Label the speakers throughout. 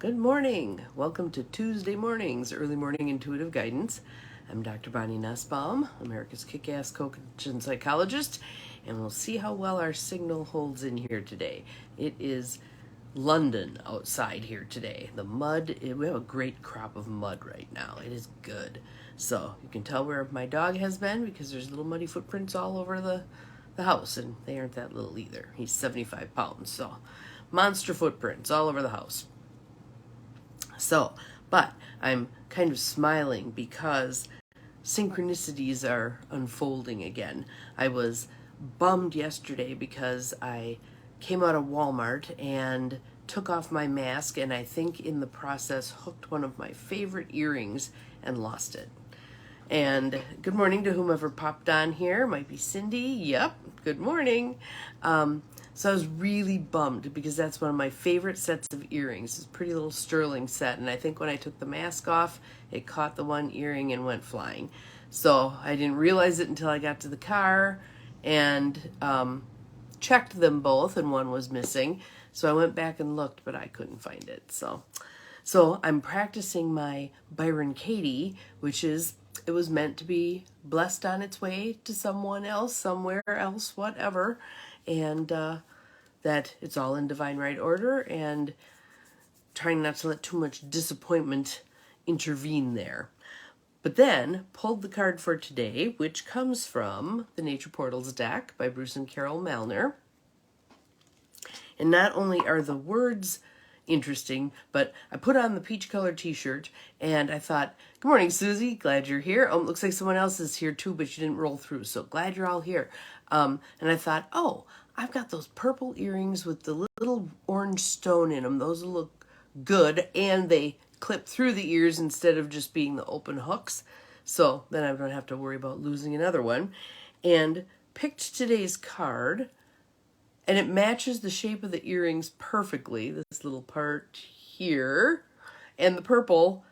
Speaker 1: Good morning. Welcome to Tuesday mornings, early morning intuitive guidance. I'm Dr. Bonnie Nussbaum, America's kick-ass coach and psychologist, and we'll see how well our signal holds in here today. It is London outside here today. The mud, we have a great crop of mud right now. It is good. So you can tell where my dog has been because there's little muddy footprints all over the house, and they aren't that little either. He's 75 pounds, so monster footprints all over the house. So, but I'm kind of smiling because synchronicities are unfolding again. I was bummed yesterday because I came out of Walmart and took off my mask, and I think in the process hooked one of my favorite earrings and lost it. And good morning to whomever popped on here. Might be Cindy. Yep, good morning. So I was really bummed because that's one of my favorite sets of earrings. It's a pretty little sterling set, and I think when I took the mask off, it caught the one earring and went flying. So I didn't realize it until I got to the car and checked them both, and one was missing. So I went back and looked, but I couldn't find it. So I'm practicing my Byron Katie, which is, it was meant to be blessed on its way to someone else, somewhere else, whatever. And that it's all in divine right order, and trying not to let too much disappointment intervene there. But then pulled the card for today, which comes from the Nature Portals deck by Bruce and Carol Malner. And not only are the words interesting, but I put on the peach colored t-shirt and I thought, good morning, Susie, glad you're here. Oh, it looks like someone else is here too, but you didn't roll through, so glad you're all here. And I thought, oh, I've got those purple earrings with the little orange stone in them. Those will look good, and they clip through the ears instead of just being the open hooks. So then I don't have to worry about losing another one. And picked today's card, and it matches the shape of the earrings perfectly. This little part here, and the purple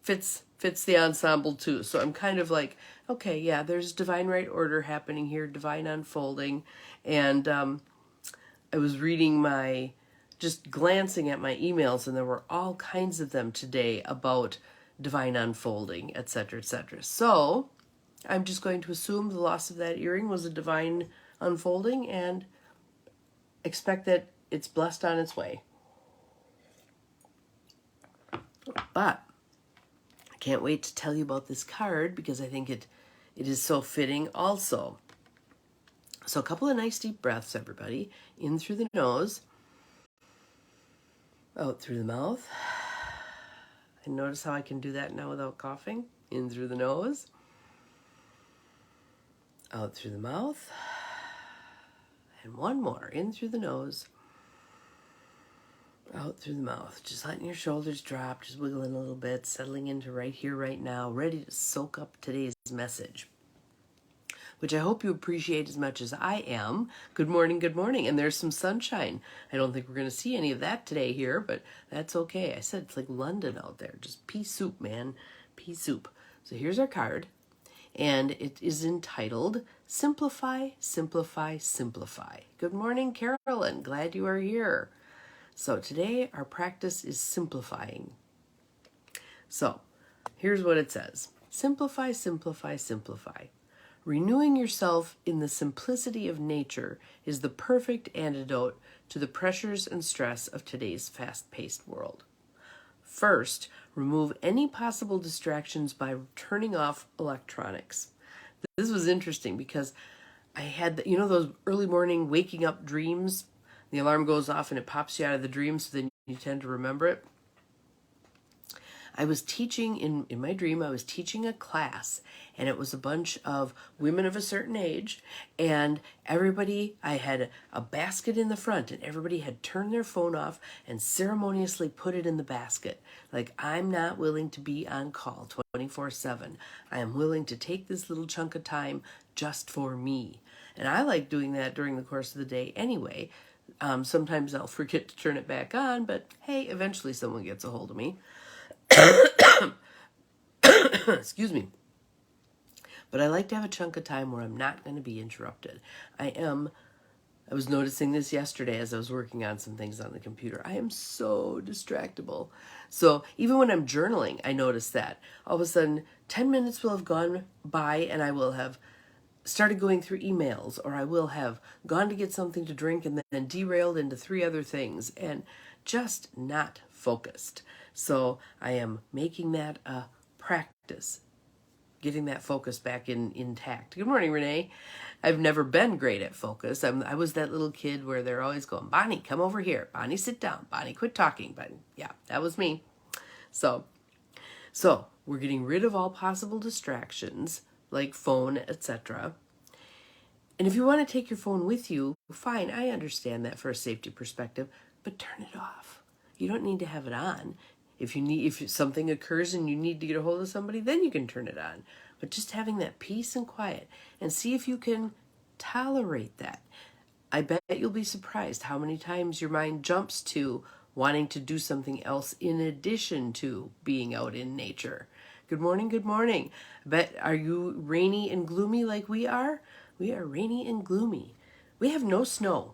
Speaker 1: fits the ensemble too. So I'm kind of like, okay, yeah, there's divine right order happening here, divine unfolding. And I was reading just glancing at my emails, and there were all kinds of them today about divine unfolding, etc., etc. So I'm just going to assume the loss of that earring was a divine unfolding and expect that it's blessed on its way. But I can't wait to tell you about this card because I think it is so fitting also. So a couple of nice deep breaths, everybody. In through the nose, out through the mouth. And notice how I can do that now without coughing. In through the nose, out through the mouth. And one more, in through the nose, out through the mouth. Just letting your shoulders drop, just wiggling a little bit, settling into right here, right now, ready to soak up today's message, which I hope you appreciate as much as I am. Good morning, good morning. And there's some sunshine. I don't think we're going to see any of that today here, but that's okay. I said it's like London out there. Just pea soup, man. Pea soup. So here's our card, and it is entitled Simplify, Simplify, Simplify. Good morning, Carolyn. Glad you are here. So today our practice is simplifying. So here's what it says. Simplify, simplify, simplify. Renewing yourself in the simplicity of nature is the perfect antidote to the pressures and stress of today's fast-paced world. First, remove any possible distractions by turning off electronics. This was interesting because I had, those early morning waking up dreams. The alarm goes off and it pops you out of the dream, so then you tend to remember it. I was teaching, in my dream, I was teaching a class, and it was a bunch of women of a certain age, and everybody, I had a basket in the front, and everybody had turned their phone off and ceremoniously put it in the basket. Like, I'm not willing to be on call 24/7. I am willing to take this little chunk of time just for me. And I like doing that during the course of the day anyway. Sometimes I'll forget to turn it back on, but hey, eventually someone gets a hold of me. Excuse me. But I like to have a chunk of time where I'm not going to be interrupted. I am I was noticing this yesterday as I was working on some things on the computer. I am so distractible. So even when I'm journaling, I notice that. All of a sudden, 10 minutes will have gone by and I will have started going through emails, or I will have gone to get something to drink and then derailed into 3 other things and just not focused. So I am making that a practice, getting that focus back intact. Good morning, Renee. I've never been great at focus. I was that little kid where they're always going, Bonnie, come over here. Bonnie, sit down. Bonnie, quit talking. But yeah, that was me. So we're getting rid of all possible distractions like phone, etc. And if you want to take your phone with you, fine, I understand that for a safety perspective, but turn it off. You don't need to have it on. If something occurs and you need to get a hold of somebody, then you can turn it on. But just having that peace and quiet, and see if you can tolerate that. I bet you'll be surprised how many times your mind jumps to wanting to do something else in addition to being out in nature. Good morning, good morning. Are you rainy and gloomy like we are? We are rainy and gloomy. We have no snow.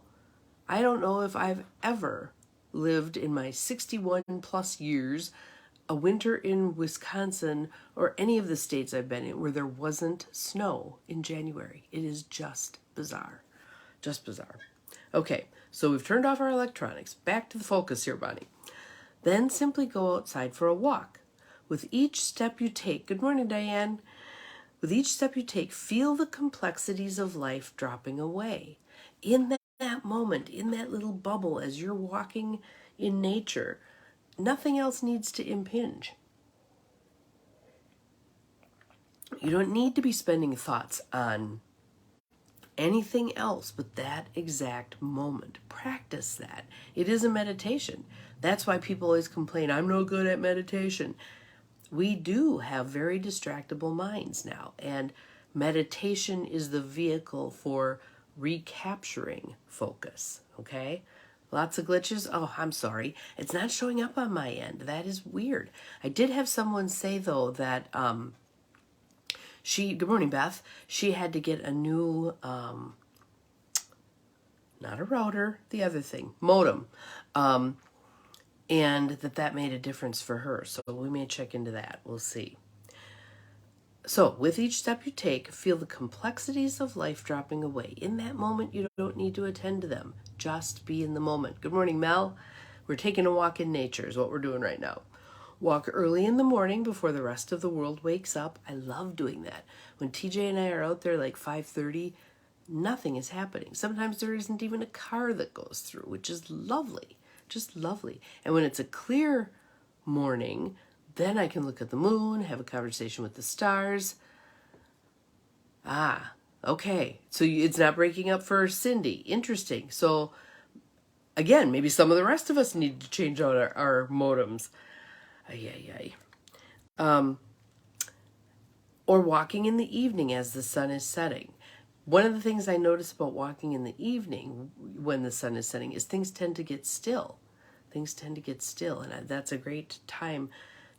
Speaker 1: I don't know if I've ever lived in my 61 plus years a winter in Wisconsin or any of the states I've been in where there wasn't snow in January. It is just bizarre. Just bizarre. Okay, so we've turned off our electronics. Back to the focus here, Bonnie. Then simply go outside for a walk. With each step you take, good morning, Diane. With each step you take, feel the complexities of life dropping away. In that moment, in that little bubble, as you're walking in nature, nothing else needs to impinge. You don't need to be spending thoughts on anything else but that exact moment. Practice that. It is a meditation. That's why people always complain, I'm no good at meditation. We do have very distractible minds now, and meditation is the vehicle for recapturing focus, okay? Lots of glitches. Oh, I'm sorry. It's not showing up on my end. That is weird. I did have someone say, though, that good morning, Beth. She had to get a new, not a router, the other thing, modem. And that made a difference for her. So we may check into that. We'll see. So with each step you take, feel the complexities of life dropping away. In that moment, you don't need to attend to them. Just be in the moment. Good morning, Mel. We're taking a walk in nature is what we're doing right now. Walk early in the morning before the rest of the world wakes up. I love doing that. When TJ and I are out there like 5:30, nothing is happening. Sometimes there isn't even a car that goes through, which is lovely. Just lovely. And when it's a clear morning, then I can look at the moon, have a conversation with the stars. Ah, okay. So it's not breaking up for Cindy. Interesting. So again, maybe some of the rest of us need to change out our modems. Or walking in the evening as the sun is setting. One of the things I notice about walking in the evening when the sun is setting is things tend to get still. Things tend to get still, and that's a great time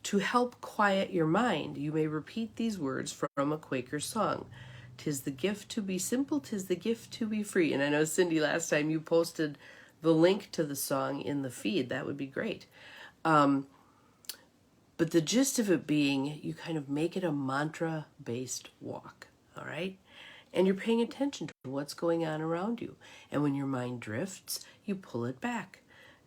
Speaker 1: to help quiet your mind. You may repeat these words from a Quaker song. 'Tis the gift to be simple, 'tis the gift to be free. And I know, Cindy, last time you posted the link to the song in the feed. That would be great. But the gist of it being, you kind of make it a mantra-based walk, all right? And you're paying attention to what's going on around you. And when your mind drifts, you pull it back.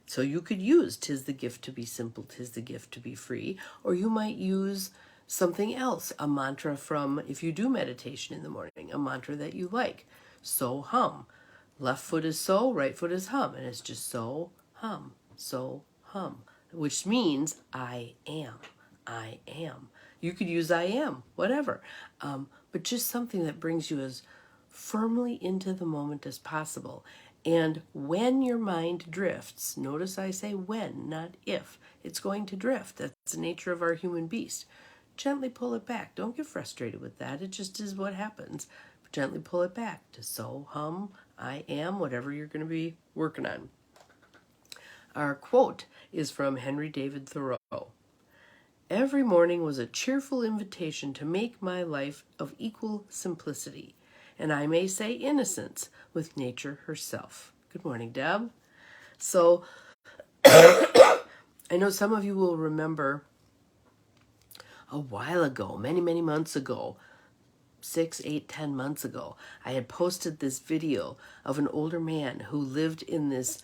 Speaker 1: So you could use, 'tis the gift to be simple, 'tis the gift to be free. Or you might use something else, a mantra from, if you do meditation in the morning, a mantra that you like. So hum. Left foot is so, right foot is hum. And it's just so hum, which means I am. I am. You could use I am, whatever. But just something that brings you as firmly into the moment as possible. And when your mind drifts, notice I say when, not if. It's going to drift. That's the nature of our human beast. Gently pull it back. Don't get frustrated with that. It just is what happens. But gently pull it back to so, hum, I am, whatever you're going to be working on. Our quote is from Henry David Thoreau. Every morning was a cheerful invitation to make my life of equal simplicity. and I may say innocence with nature herself. Good morning, Deb. So I know some of you will remember a while ago, many, many months ago, 6, 8, 10 months ago, I had posted this video of an older man who lived in this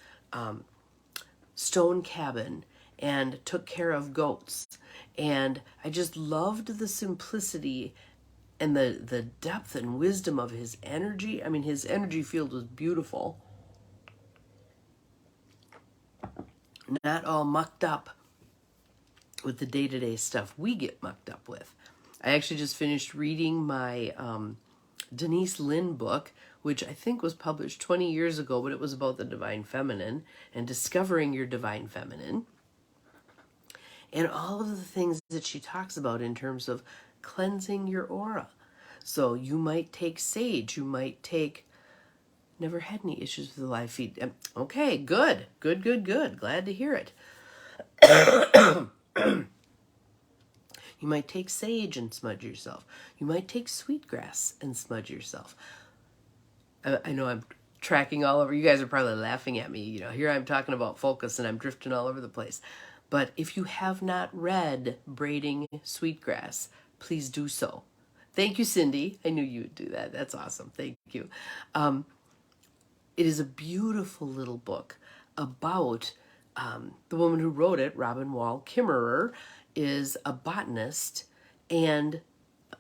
Speaker 1: stone cabin and took care of goats. And I just loved the simplicity and the depth and wisdom of his energy. I mean, his energy field was beautiful. Not all mucked up with the day-to-day stuff we get mucked up with. I actually just finished reading my Denise Lynn book, which I think was published 20 years ago, but it was about the divine feminine and discovering your divine feminine. And all of the things that she talks about in terms of cleansing your aura. So you might take sage, you might take, never had any issues with the live feed. Okay, good. Glad to hear it. You might take sage and smudge yourself. You might take sweetgrass and smudge yourself. I know I'm tracking all over. You guys are probably laughing at me. You know, here I'm talking about focus and I'm drifting all over the place. But if you have not read Braiding Sweetgrass, please do so. Thank you, Cindy. I knew you would do that. That's awesome. Thank you. It is a beautiful little book about the woman who wrote it, Robin Wall Kimmerer, is a botanist and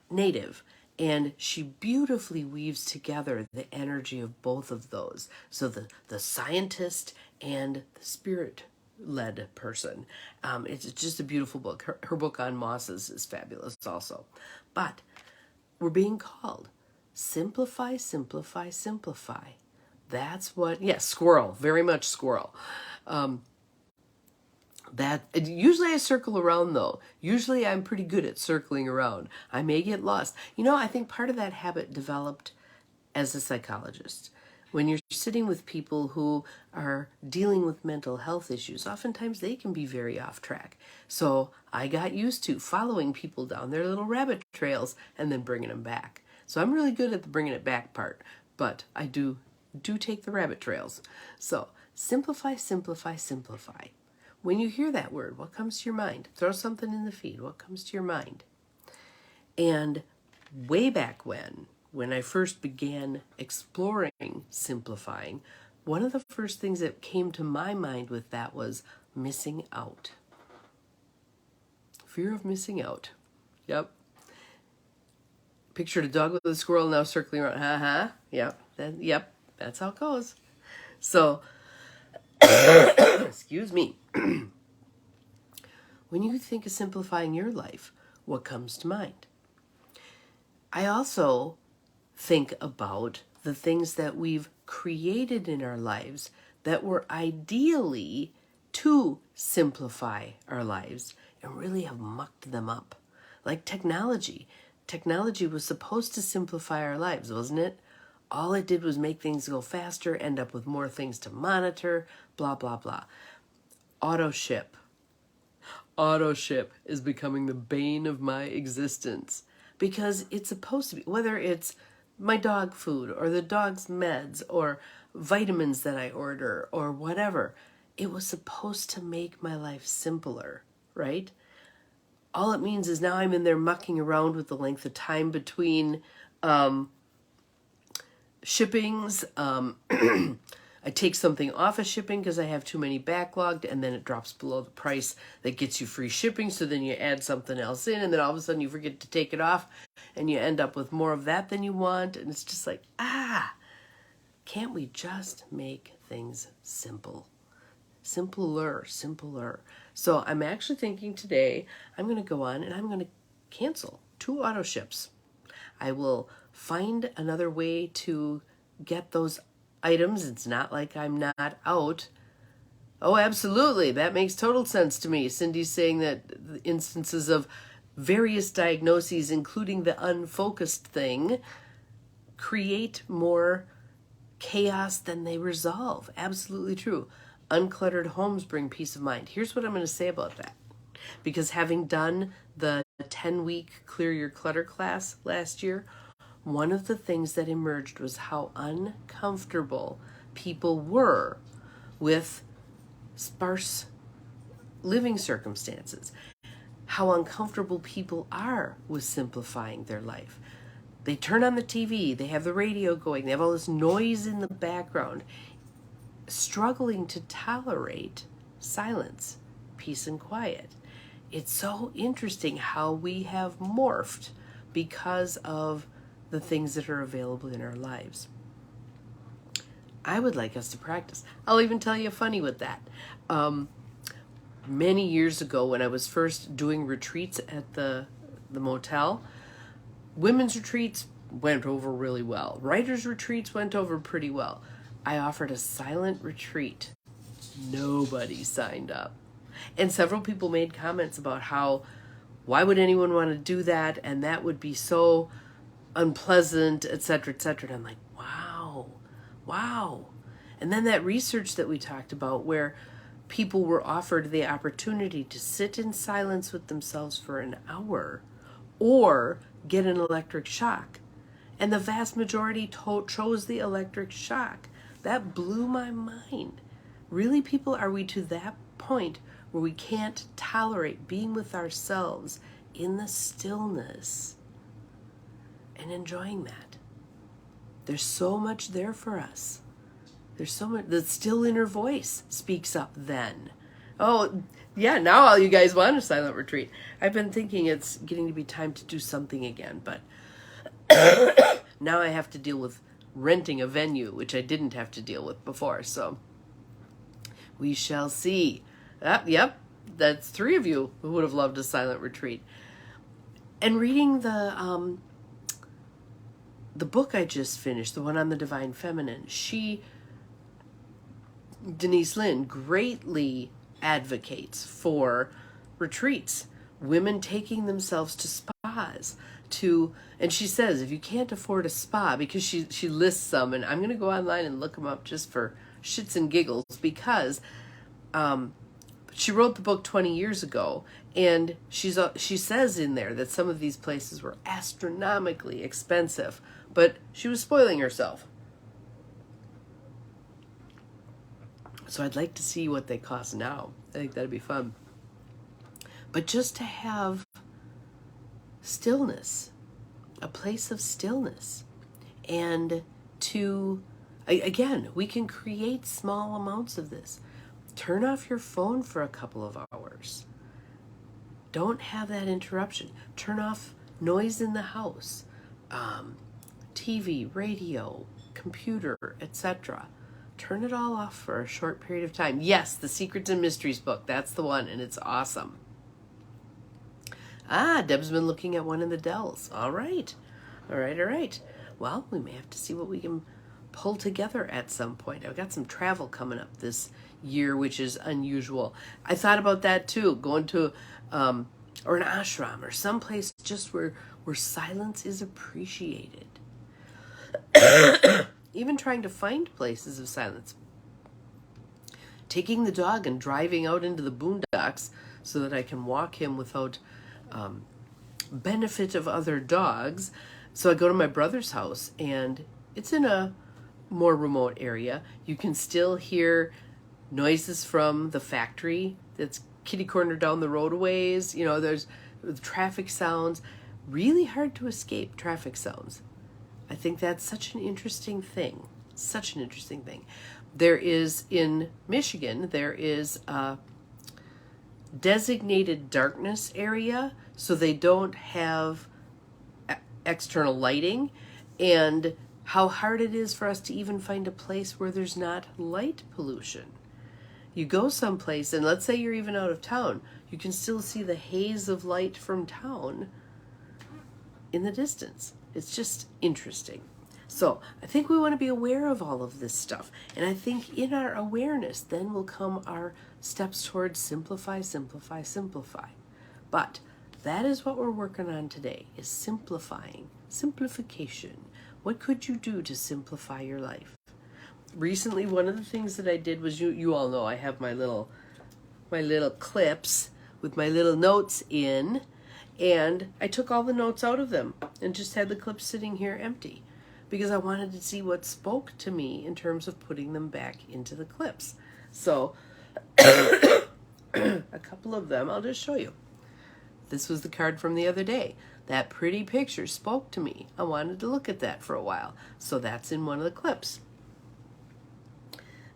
Speaker 1: native. And she beautifully weaves together the energy of both of those. So the scientist and the spirit-led person. It's just a beautiful book. Her book on mosses is fabulous also. But we're being called simplify, simplify, simplify. That's what, yes, squirrel, very much squirrel. Usually I circle around though. Usually I'm pretty good at circling around. I may get lost. You know, I think part of that habit developed as a psychologist. When you're sitting with people who are dealing with mental health issues, oftentimes they can be very off track. So I got used to following people down their little rabbit trails and then bringing them back. So I'm really good at the bringing it back part, but I do take the rabbit trails. So simplify, simplify, simplify. When you hear that word, what comes to your mind? Throw something in the feed. What comes to your mind? And way back when I first began exploring simplifying, one of the first things that came to my mind with that was missing out. Fear of missing out. Yep. Pictured a dog with a squirrel now circling around. Yep. Yep. That's how it goes. So, excuse me. When you think of simplifying your life, what comes to mind? I also think about the things that we've created in our lives that were ideally to simplify our lives and really have mucked them up. Like technology. Technology was supposed to simplify our lives, wasn't it? All it did was make things go faster, end up with more things to monitor, blah, blah, blah. Auto ship is becoming the bane of my existence because it's supposed to be, whether it's my dog food or the dog's meds or vitamins that I order or whatever, it was supposed to make my life simpler, right? All it means is now I'm in there mucking around with the length of time between shippings. I take something off of shipping because I have too many backlogged, and then it drops below the price that gets you free shipping. So then you add something else in, and then all of a sudden you forget to take it off, and you end up with more of that than you want. And it's just like, can't we just make things simple? Simpler. So I'm actually thinking today I'm going to go on and I'm going to cancel 2 auto ships. I will find another way to get those items. It's not like I'm not out. Oh, absolutely. That makes total sense to me. Cindy's saying that the instances of various diagnoses, including the unfocused thing, create more chaos than they resolve. Absolutely true. Uncluttered homes bring peace of mind. Here's what I'm going to say about that. Because having done the 10-week Clear Your Clutter class last year, one of the things that emerged was how uncomfortable people were with sparse living circumstances, how uncomfortable people are with simplifying their life. They turn on the TV, they have the radio going, they have all this noise in the background, struggling to tolerate silence, peace, and quiet. It's so interesting how we have morphed because of the things that are available in our lives. I would like us to practice. I'll even tell you a funny with that. Many years ago, when I was first doing retreats at the motel, women's retreats went over really well. Writers' retreats went over pretty well. I offered a silent retreat. Nobody signed up. And several people made comments about how, why would anyone want to do that? And that would be so unpleasant, etc., etc. And I'm like, wow. And then that research that we talked about, where people were offered the opportunity to sit in silence with themselves for an hour or get an electric shock. And the vast majority chose the electric shock. That blew my mind. Really, people, are we to that point where we can't tolerate being with ourselves in the stillness and enjoying that? There's so much there for us. There's so much. The still inner voice speaks up then. Oh, yeah, now all you guys want a silent retreat. I've been thinking it's getting to be time to do something again, but now I have to deal with renting a venue, which I didn't have to deal with before, so we shall see. Yep, that's 3 of you who would have loved a silent retreat. And reading the book I just finished, the one on the Divine Feminine, Denise Lynn, greatly advocates for retreats, women taking themselves to spas, and she says, if you can't afford a spa, because she lists some, and I'm going to go online and look them up just for shits and giggles, because she wrote the book 20 years ago, and she says in there that some of these places were astronomically expensive, but she was spoiling herself. So I'd like to see what they cost now. I think that'd be fun. But just to have stillness, a place of stillness, and again, we can create small amounts of this. Turn off your phone for a couple of hours. Don't have that interruption. Turn off noise in the house, TV, radio, computer, etc. Turn it all off for a short period of time. Yes, the Secrets and Mysteries book, that's the one, and it's awesome. Deb's been looking at one in the Dells. All right. Well, we may have to see what we can pull together at some point. I've got some travel coming up this year, which is unusual. I thought about that too, going to or an ashram or someplace just where silence is appreciated. Even trying to find places of silence. Taking the dog and driving out into the boondocks so that I can walk him without benefit of other dogs. So I go to my brother's house, and it's in a more remote area. You can still hear noises from the factory that's kitty corner down the road a ways. You know, there's traffic sounds. Really hard to escape traffic sounds. I think that's such an interesting thing. There is, in Michigan, there is a designated darkness area, so they don't have external lighting, and how hard it is for us to even find a place where there's not light pollution. You go someplace, and let's say you're even out of town, you can still see the haze of light from town in the distance. It's just interesting. So I think we want to be aware of all of this stuff. And I think in our awareness, then will come our steps towards simplify. But that is what we're working on today, is simplification. What could you do to simplify your life? Recently, one of the things that I did was, you all know I have my little clips with my little notes in, And I took all the notes out of them and just had the clips sitting here empty because I wanted to see what spoke to me in terms of putting them back into the clips. So a couple of them I'll just show you. This was the card from the other day. That pretty picture spoke to me. I wanted to look at that for a while. So that's in one of the clips.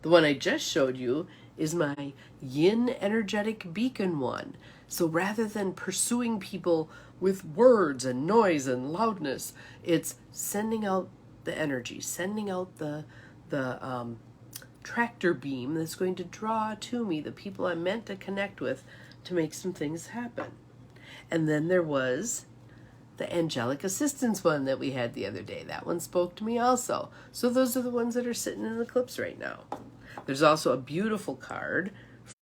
Speaker 1: The one I just showed you is my yin energetic beacon one. So rather than pursuing people with words and noise and loudness, it's sending out the energy, sending out the tractor beam that's going to draw to me the people I'm meant to connect with to make some things happen. And then there was the angelic assistance one that we had the other day. That one spoke to me also. So those are the ones that are sitting in the clips right now. There's also a beautiful card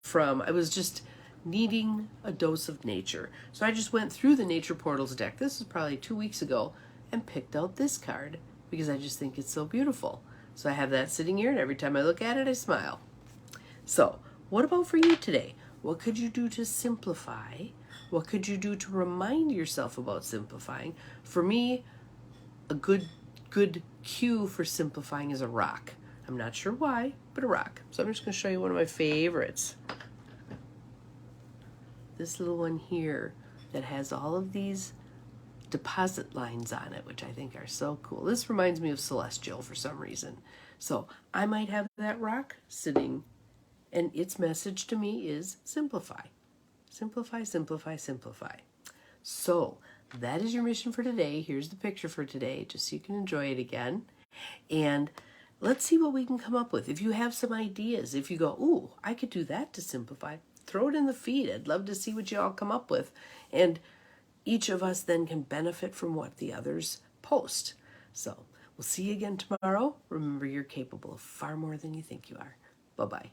Speaker 1: from, I was just needing a dose of nature. So I just went through the Nature Portals deck. This was probably 2 weeks ago and picked out this card because I just think it's so beautiful. So I have that sitting here and every time I look at it, I smile. So what about for you today? What could you do to simplify? What could you do to remind yourself about simplifying? For me, a good cue for simplifying is a rock. I'm not sure why, but a rock. So I'm just going to show you one of my favorites. This little one here that has all of these deposit lines on it, which I think are so cool. This reminds me of Celestial for some reason. So I might have that rock sitting, and its message to me is simplify. Simplify, simplify, simplify. So that is your mission for today. Here's the picture for today, just so you can enjoy it again. And let's see what we can come up with. If you have some ideas, if you go, ooh, I could do that to simplify, throw it in the feed. I'd love to see what you all come up with. And each of us then can benefit from what the others post. So we'll see you again tomorrow. Remember, you're capable of far more than you think you are. Bye-bye.